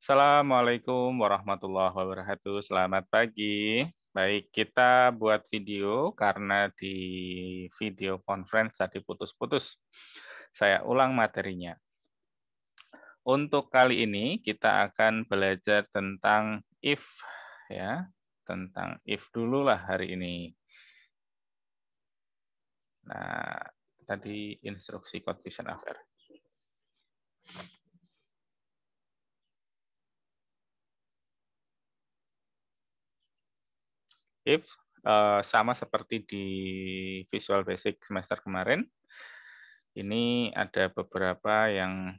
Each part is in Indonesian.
Assalamualaikum warahmatullahi wabarakatuh. Selamat pagi. Baik, kita buat video karena di video conference tadi putus-putus. Saya ulang materinya. Untuk kali ini kita akan belajar tentang if ya, tentang if dulu lah hari ini. Nah, tadi instruksi code vision affair. If sama seperti di Visual Basic semester kemarin, ini ada beberapa yang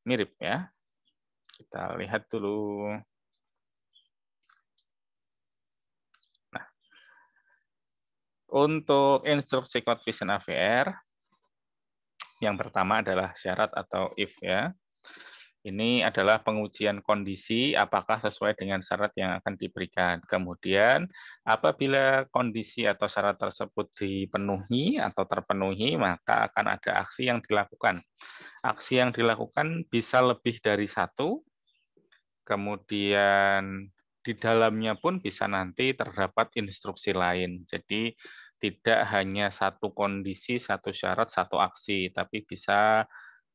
mirip ya. Kita lihat dulu. Nah, untuk instruksi code vision AVR, yang pertama adalah syarat atau if ya. Ini adalah pengujian kondisi apakah sesuai dengan syarat yang akan diberikan. Kemudian apabila kondisi atau syarat tersebut dipenuhi atau terpenuhi, maka akan ada aksi yang dilakukan. Aksi yang dilakukan bisa lebih dari satu, kemudian di dalamnya pun bisa nanti terdapat instruksi lain. Jadi tidak hanya satu kondisi, satu syarat, satu aksi, tapi bisa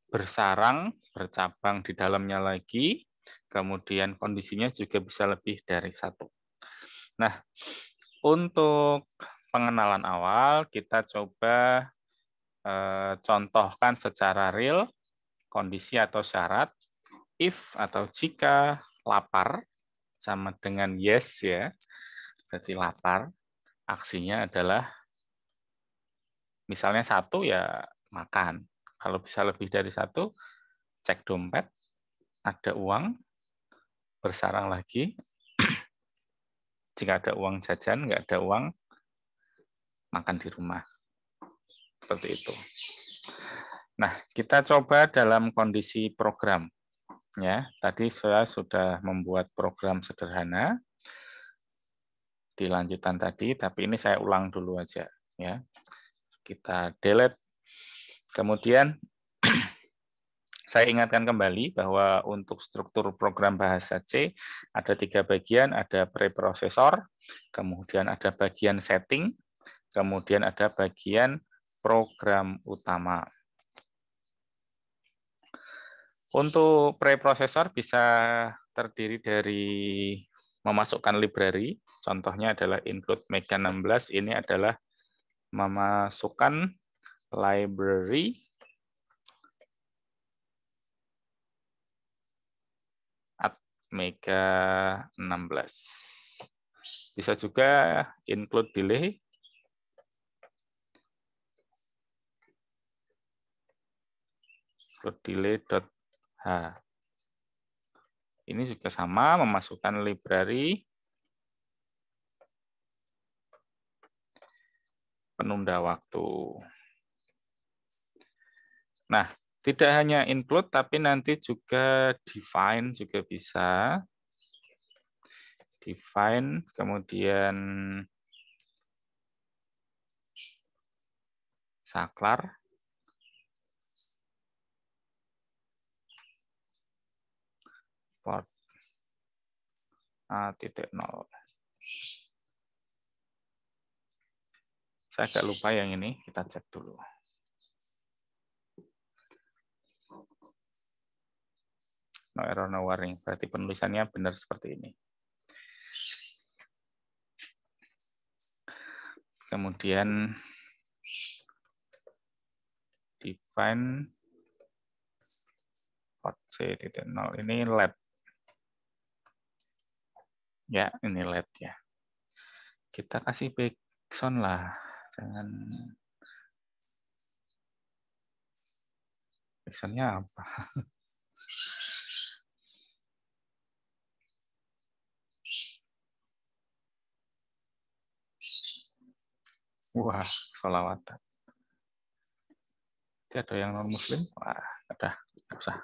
bersarang, bercabang di dalamnya lagi, kemudian kondisinya juga bisa lebih dari satu. Nah, untuk pengenalan awal, kita coba contohkan secara real kondisi atau syarat, if atau jika lapar, sama dengan yes ya, berarti lapar, aksinya adalah misalnya satu ya makan. Kalau bisa lebih dari satu, cek dompet, ada uang, bersarang lagi. Jika ada uang jajan, nggak ada uang, makan di rumah. Seperti itu. Nah, kita coba dalam kondisi program. Ya, tadi saya sudah membuat program sederhana di lanjutan tadi, tapi ini saya ulang dulu aja. Ya, kita delete. Kemudian saya ingatkan kembali bahwa untuk struktur program bahasa C ada 3 bagian, ada preprosesor, kemudian ada bagian setting, kemudian ada bagian program utama. Untuk preprosesor bisa terdiri dari memasukkan library, contohnya adalah include Mega 16, ini adalah memasukkan library Mega 16. Bisa juga include delay, delay.h. Ini juga sama, memasukkan library penunda waktu. Nah, tidak hanya include, tapi nanti juga define juga bisa. Define, kemudian saklar, port A.0. Saya agak lupa yang ini, kita cek dulu. No error, no warning. Berarti penulisannya benar seperti ini. Kemudian define port C.0. Ini LED. Ya, ini LED ya. Kita kasih background lah. Jangan background-nya apa? Wah, sholawatan. Ada yang non-muslim? Wah, udah, nggak usah.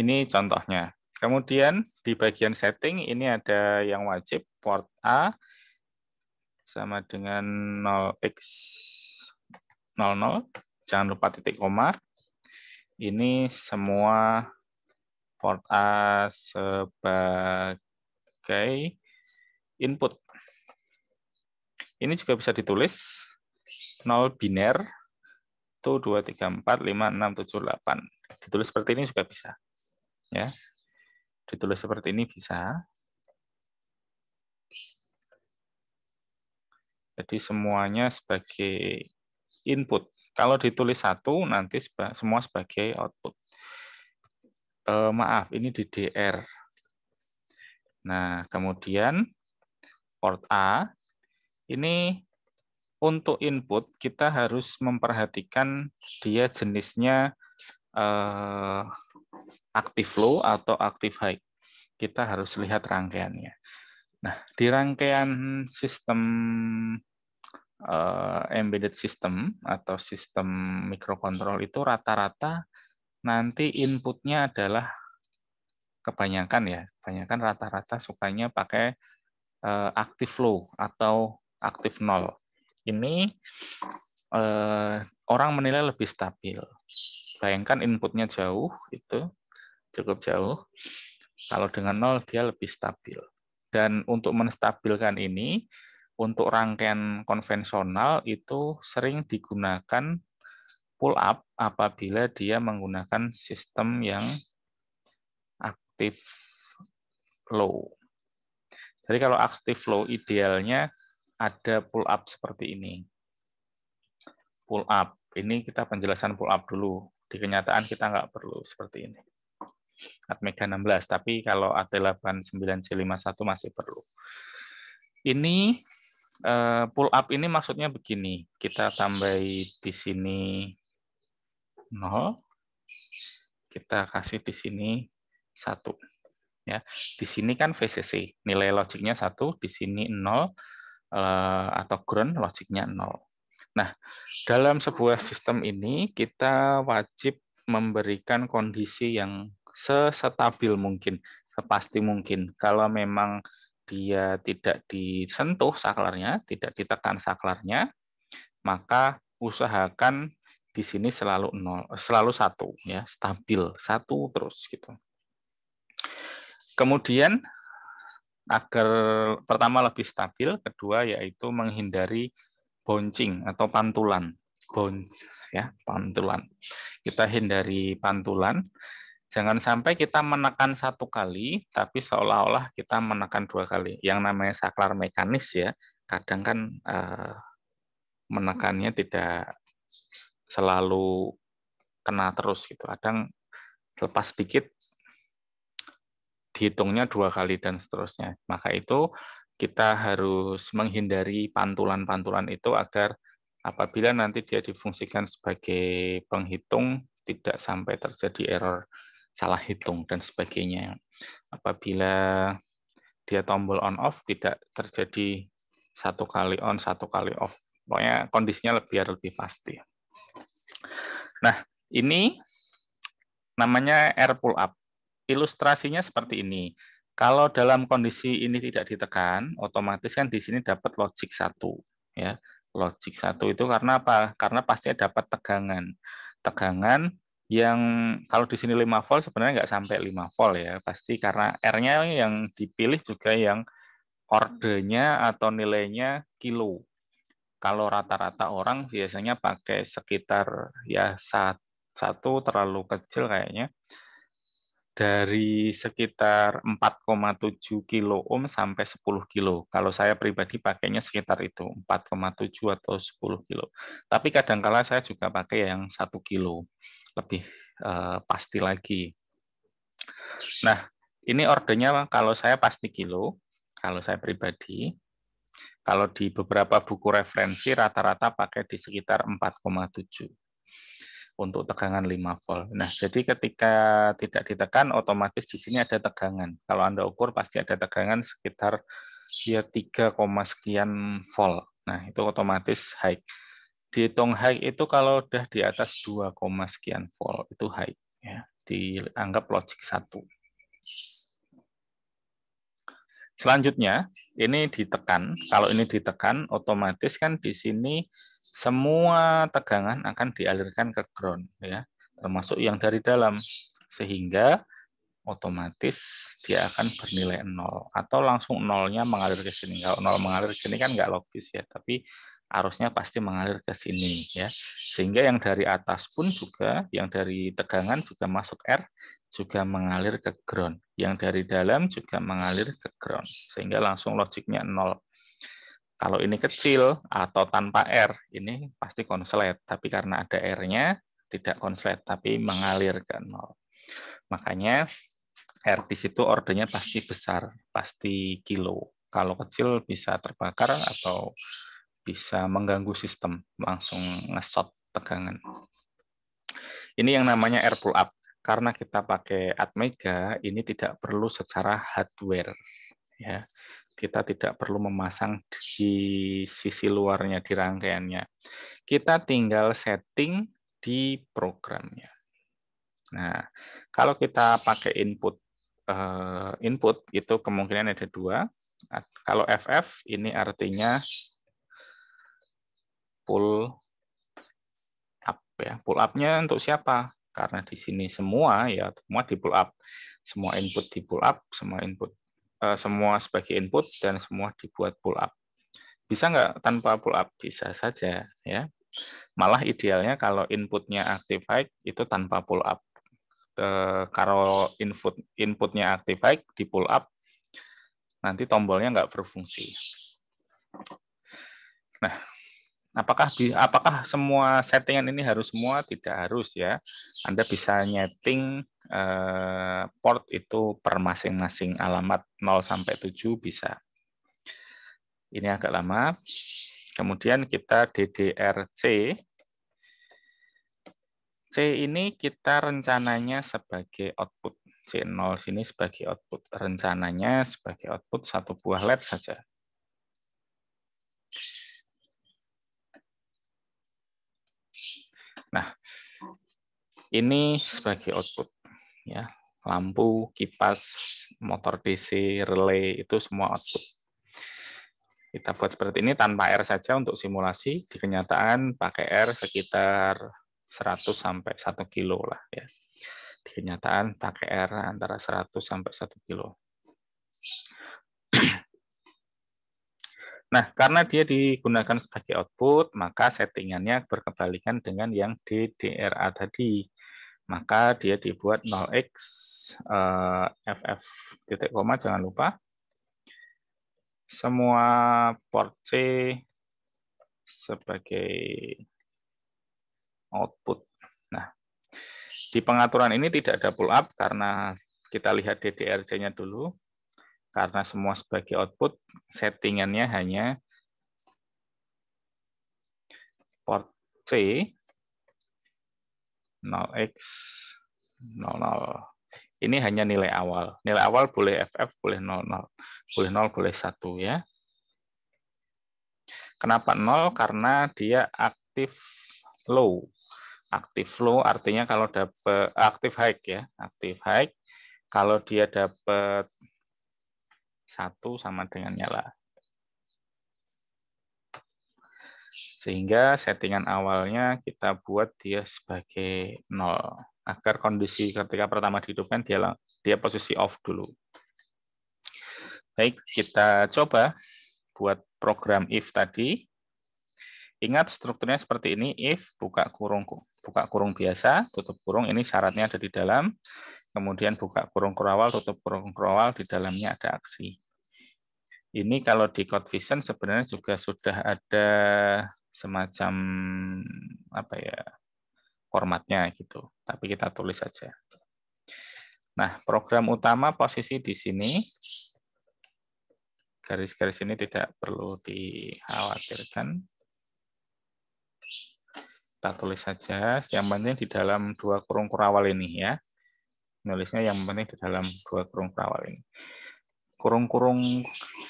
Ini contohnya. Kemudian di bagian setting ini ada yang wajib, port A sama dengan 0x00, jangan lupa titik koma. ini semua port A sebagai input. Ini juga bisa ditulis 0 biner, itu 2, 3, 4, 5, 6, 7, 8. Ditulis seperti ini juga bisa. Ya. Ditulis seperti ini bisa. Jadi semuanya sebagai input. Kalau ditulis satu, nanti semua sebagai output. Maaf, ini di DR. Nah, kemudian port A, ini untuk input kita harus memperhatikan dia jenisnya active low atau active high. Kita harus lihat rangkaiannya. Nah, di rangkaian sistem embedded system atau sistem mikrokontrol itu rata-rata nanti inputnya adalah kebanyakan rata-rata sukanya pakai active low atau active nol. Ini orang menilai lebih stabil. Bayangkan inputnya jauh, itu cukup jauh. Kalau dengan nol dia lebih stabil. Dan untuk menstabilkan ini, untuk rangkaian konvensional itu sering digunakan pull up apabila dia menggunakan sistem yang active low. Jadi kalau active low idealnya ada pull up seperti ini. Pull up, ini kita penjelasan pull up dulu. Di kenyataan kita nggak perlu seperti ini. Atmega 16, tapi kalau AT89C51 masih perlu. Ini pull up ini maksudnya begini, kita tambahi di sini 0, kita kasih di sini 1. Ya, di sini kan VCC, nilai logiknya 1, di sini 0, atau ground logiknya 0. Nah, dalam sebuah sistem ini kita wajib memberikan kondisi yang sestabil mungkin, sepasti mungkin. Kalau memang dia tidak disentuh saklarnya, tidak ditekan saklarnya, maka usahakan di sini selalu 0, selalu 1 ya, stabil 1 terus gitu. Kemudian agar pertama lebih stabil, kedua yaitu menghindari bouncing atau pantulan. Bounce ya, pantulan. Kita hindari pantulan. Jangan sampai kita menekan 1 kali, tapi seolah-olah kita menekan 2 kali. Yang namanya saklar mekanis ya, kadang kan menekannya tidak selalu kena terus gitu. Kadang lepas sedikit, dihitungnya 2 kali dan seterusnya. Maka itu kita harus menghindari pantulan-pantulan itu agar apabila nanti dia difungsikan sebagai penghitung, tidak sampai terjadi error salah hitung dan sebagainya. Apabila dia tombol on off, tidak terjadi 1 kali on, 1 kali off. Pokoknya kondisinya biar lebih pasti. Nah, ini namanya air pull up. Ilustrasinya seperti ini. Kalau dalam kondisi ini tidak ditekan, otomatis kan di sini dapat logik 1. Ya. Logik 1 itu karena apa? Karena pasti dapat tegangan. Tegangan yang kalau di sini 5 volt sebenarnya nggak sampai 5 volt ya. Pasti karena R-nya yang dipilih juga yang ordenya atau nilainya kilo. Kalau rata-rata orang biasanya pakai sekitar ya 1 terlalu kecil kayaknya. Dari sekitar 4,7 kilo ohm sampai 10 kilo. Kalau saya pribadi pakainya sekitar itu, 4,7 atau 10 kilo. Tapi kadang-kala saya juga pakai yang 1 kilo, lebih pasti lagi. Nah, ini ordernya kalau saya pasti kilo, kalau saya pribadi. Kalau di beberapa buku referensi rata-rata pakai di sekitar 4,7. Untuk tegangan 5 volt. Nah, jadi ketika tidak ditekan, otomatis di sini ada tegangan. Kalau Anda ukur pasti ada tegangan sekitar ya 3, sekian volt. Nah, itu otomatis high. Dihitung high itu kalau udah di atas 2, sekian volt, itu high. Ya, dianggap logik 1. Selanjutnya, ini ditekan. Kalau ini ditekan, otomatis kan di sini semua tegangan akan dialirkan ke ground. Ya. termasuk yang dari dalam, sehingga otomatis dia akan bernilai 0 atau langsung nolnya mengalir ke sini. Kalau 0 mengalir ke sini kan nggak logis ya, tapi arusnya pasti mengalir ke sini ya. Sehingga yang dari atas pun juga, yang dari tegangan juga masuk R juga mengalir ke ground. Yang dari dalam juga mengalir ke ground. Sehingga langsung logiknya 0. Kalau ini kecil atau tanpa R, ini pasti konslet. Tapi karena ada R-nya, tidak konslet, tapi mengalir ke 0. Makanya R di situ ordernya pasti besar, pasti kilo. Kalau kecil bisa terbakar atau bisa mengganggu sistem, langsung nge-shot tegangan. Ini yang namanya R pull up. Karena kita pakai Atmega, ini tidak perlu secara hardware. Ya, kita tidak perlu memasang di sisi luarnya, di rangkaiannya. Kita tinggal setting di programnya. Nah, kalau kita pakai input itu kemungkinan ada 2. Kalau FF ini artinya pull up ya. Pull up-nya untuk siapa? Karena di sini semua di pull up. Semua input di pull up, semua sebagai input dan semua dibuat pull up. Bisa nggak tanpa pull up? Bisa saja ya. Malah idealnya kalau inputnya active high itu tanpa pull up. Kalau inputnya active high di pull up, nanti tombolnya nggak berfungsi. Nah, apakah semua settingan ini harus semua? Tidak harus ya. Anda bisa nyeting port itu per masing-masing alamat 0 sampai 7 bisa. Ini agak lama. Kemudian kita DDRC. C ini kita rencananya sebagai output. C0 sini sebagai output. Rencananya sebagai output 1 buah LED saja. Nah, ini sebagai output. Ya, lampu, kipas, motor DC, relay, itu semua output. Kita buat seperti ini tanpa R saja untuk simulasi. Di kenyataan pakai R sekitar 100 sampai 1 kilo lah ya. Di kenyataan pakai R antara 100 sampai 1 kilo. Nah, karena dia digunakan sebagai output, maka settingannya berkebalikan dengan yang DDRA tadi. Maka dia dibuat 0x FF titik koma, jangan lupa. Semua port C sebagai output. Nah, di pengaturan ini tidak ada pull up karena kita lihat DDRC-nya dulu. Karena semua sebagai output, settingannya hanya port C 0x 00. Ini hanya nilai awal. Nilai awal boleh FF, boleh 00. Boleh 0, boleh 1 ya. Kenapa 0? Karena dia aktif low. Aktif low artinya kalau dapat aktif high ya. Aktif high kalau dia dapat 1 sama dengan nyala. Sehingga settingan awalnya kita buat dia sebagai 0. Agar kondisi ketika pertama dihidupkan dia posisi off dulu. Baik, kita coba buat program if tadi. Ingat strukturnya seperti ini, if buka kurung biasa, tutup kurung, ini syaratnya ada di dalam. Kemudian buka kurung kurawal, tutup kurung kurawal, di dalamnya ada aksi. Ini kalau di CodeVision sebenarnya juga sudah ada semacam formatnya gitu, tapi kita tulis saja. Nah, program utama posisi di sini, garis-garis ini tidak perlu dikhawatirkan. Kita tulis saja, yang penting di dalam 2 kurung kurawal ini ya. Nulisnya yang penting di dalam 2 kurung kurawal ini. Kurung-kurung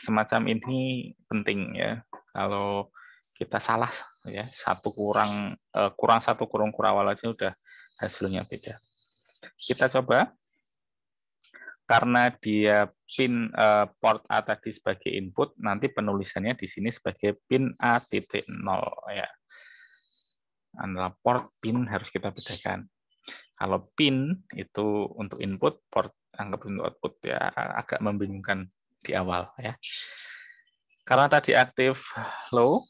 semacam ini penting ya. Kalau kita salah ya, kurang 1 kurung kurawal aja udah hasilnya beda. Kita coba. Karena dia pin port A tadi sebagai input, nanti penulisannya di sini sebagai pin A.0 ya. Antara port pin harus kita bedakan. Kalau pin itu untuk input, port anggap untuk output, ya agak membingungkan di awal ya. Karena tadi aktif low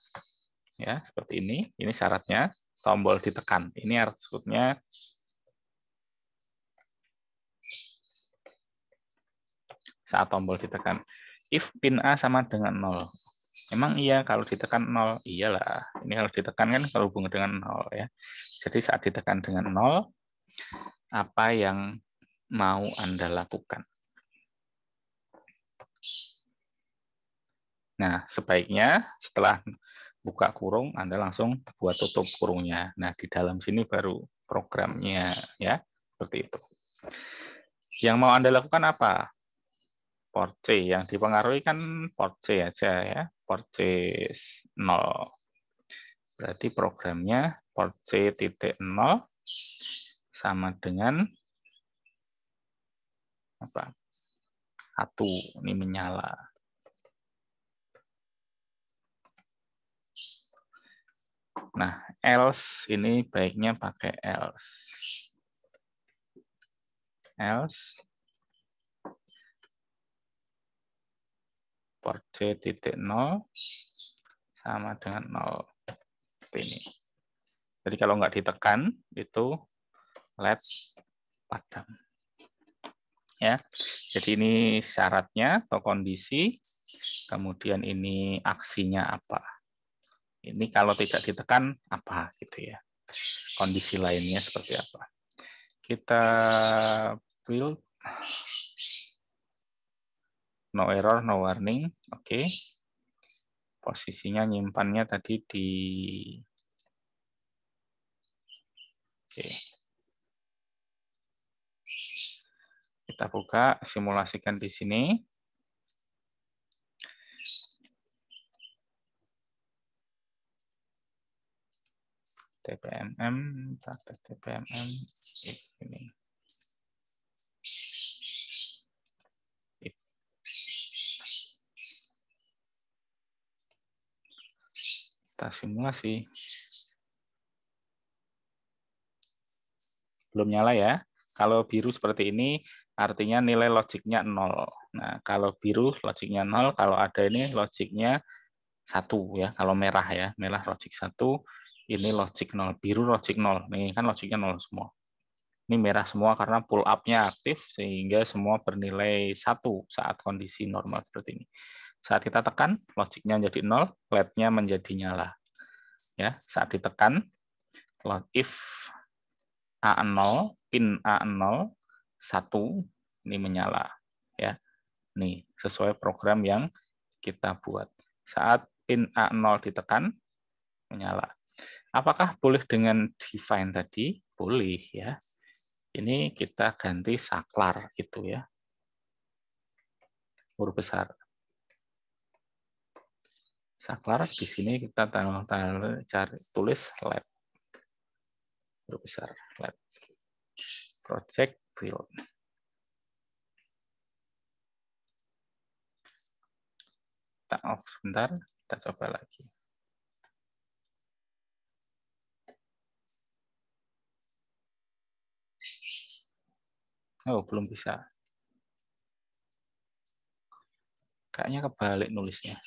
ya seperti ini syaratnya tombol ditekan. Ini artinya saat tombol ditekan. If pin A sama dengan 0. Emang iya kalau ditekan 0? Iyalah. Ini kalau ditekan kan berhubungan dengan 0 ya. Jadi saat ditekan dengan 0, apa yang mau Anda lakukan? Nah, sebaiknya setelah buka kurung, Anda langsung buat tutup kurungnya. Nah, di dalam sini baru programnya ya, seperti itu. Yang mau Anda lakukan apa? Port C, yang dipengaruhi kan port C aja ya, port C 0. Berarti programnya port C titik 0 sama dengan apa? 1, ini menyala. Nah, else ini baiknya pakai else. Else port C titik 0 sama dengan 0. Seperti ini. Jadi kalau nggak ditekan, itu LED padam. Ya, jadi ini syaratnya atau kondisi, kemudian ini aksinya apa. Ini kalau tidak ditekan apa gitu ya. Kondisi lainnya seperti apa. Kita build no error, no warning. Oke. Posisinya nyimpannya tadi di oke. Kita buka, simulasikan di sini. TPMM, praktek TPMM, ini. Kita simulasi. Belum nyala ya. Kalau biru seperti ini, artinya nilai logiknya 0. Nah, kalau biru logiknya 0, kalau ada ini logiknya 1 ya. Kalau merah ya, merah logik 1, ini logik 0, biru logik 0. Nih kan logiknya 0 semua. Ini merah semua karena pull up-nya aktif sehingga semua bernilai 1 saat kondisi normal seperti ini. Saat kita tekan, logiknya menjadi 0, LED-nya menjadi nyala. Ya, saat ditekan, if A0, pin A0, 1, ini menyala. Ya, nih sesuai program yang kita buat. Saat pin A0 ditekan, menyala. Apakah boleh dengan define tadi? Boleh ya. Ini kita ganti saklar gitu ya. Huruf besar. Saklar di sini kita cari tulis LED. Huruf besar LED. Project build. Kita off sebentar, kita coba lagi. Oh, belum bisa. Kayaknya kebalik nulisnya.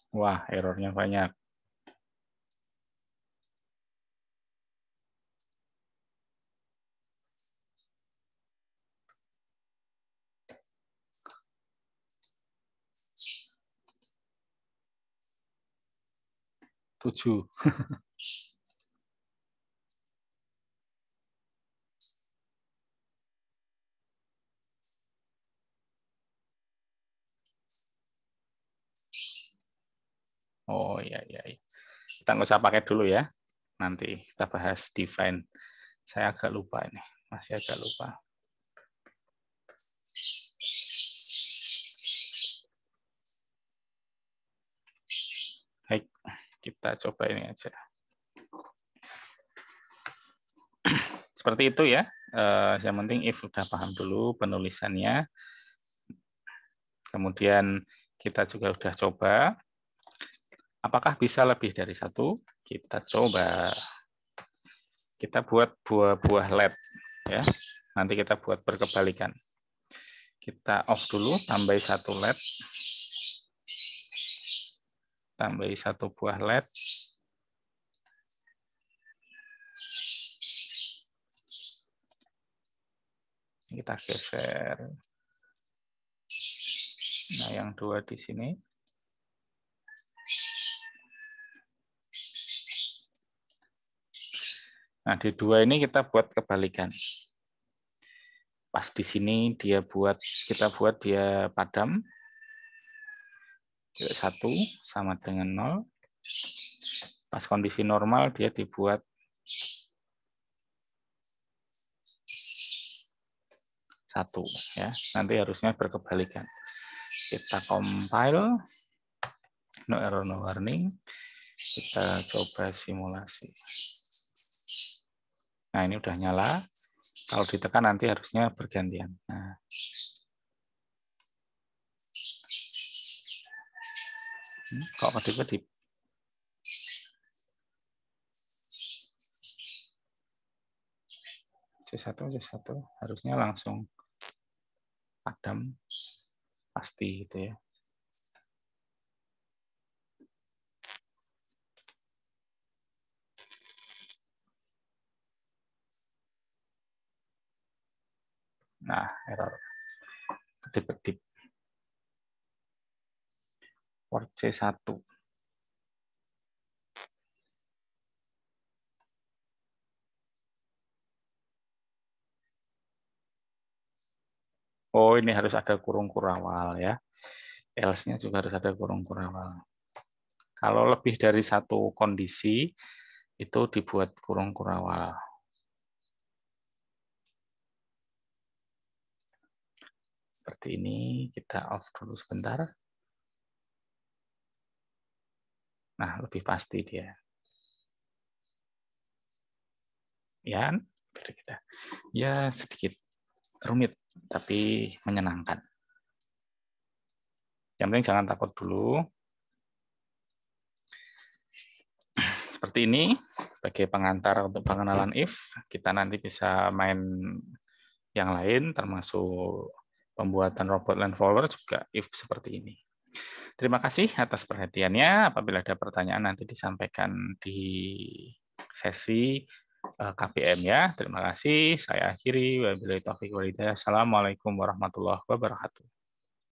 Wah, errornya banyak. Tujuh. Oh iya, iya. Kita nggak usah pakai dulu ya. Nanti kita bahas define. Saya agak lupa ini. Masih agak lupa. Baik, kita coba ini aja. Seperti itu ya. Yang penting if sudah paham dulu penulisannya. Kemudian kita juga sudah coba. Apakah bisa lebih dari satu? Kita coba. Kita buat buah-buah LED ya. Nanti kita buat berkebalikan. Kita off dulu, tambahi satu LED. Tambahi satu buah LED. Kita geser. Nah, yang dua di sini. Nah, di dua ini kita buat kebalikan. Pas di sini kita buat dia padam. 1 sama dengan 0. Pas kondisi normal dia dibuat 1 ya. Nanti harusnya berkebalikan. Kita compile, no error no warning. Kita coba simulasi. Nah, ini udah nyala. Kalau ditekan nanti harusnya bergantian. Nah. Kok kedip-kedip? C1 harusnya langsung padam pasti gitu ya. Nah, error. Kedip-kedip. Port C1. Oh, ini harus ada kurung kurawal ya. Else-nya juga harus ada kurung kurawal. Kalau lebih dari satu kondisi, itu dibuat kurung kurawal. Seperti ini, kita off dulu sebentar. Nah, lebih pasti dia. Ya, ya sedikit rumit, tapi menyenangkan. Yang penting jangan takut dulu. Seperti ini, sebagai pengantar untuk pengenalan if, kita nanti bisa main yang lain, termasuk pembuatan robot land follower juga if seperti ini. Terima kasih atas perhatiannya. Apabila ada pertanyaan nanti disampaikan di sesi KPM ya. Terima kasih. Saya akhiri. Wabillahi taufiq wal hidayah. Assalamualaikum warahmatullahi wabarakatuh.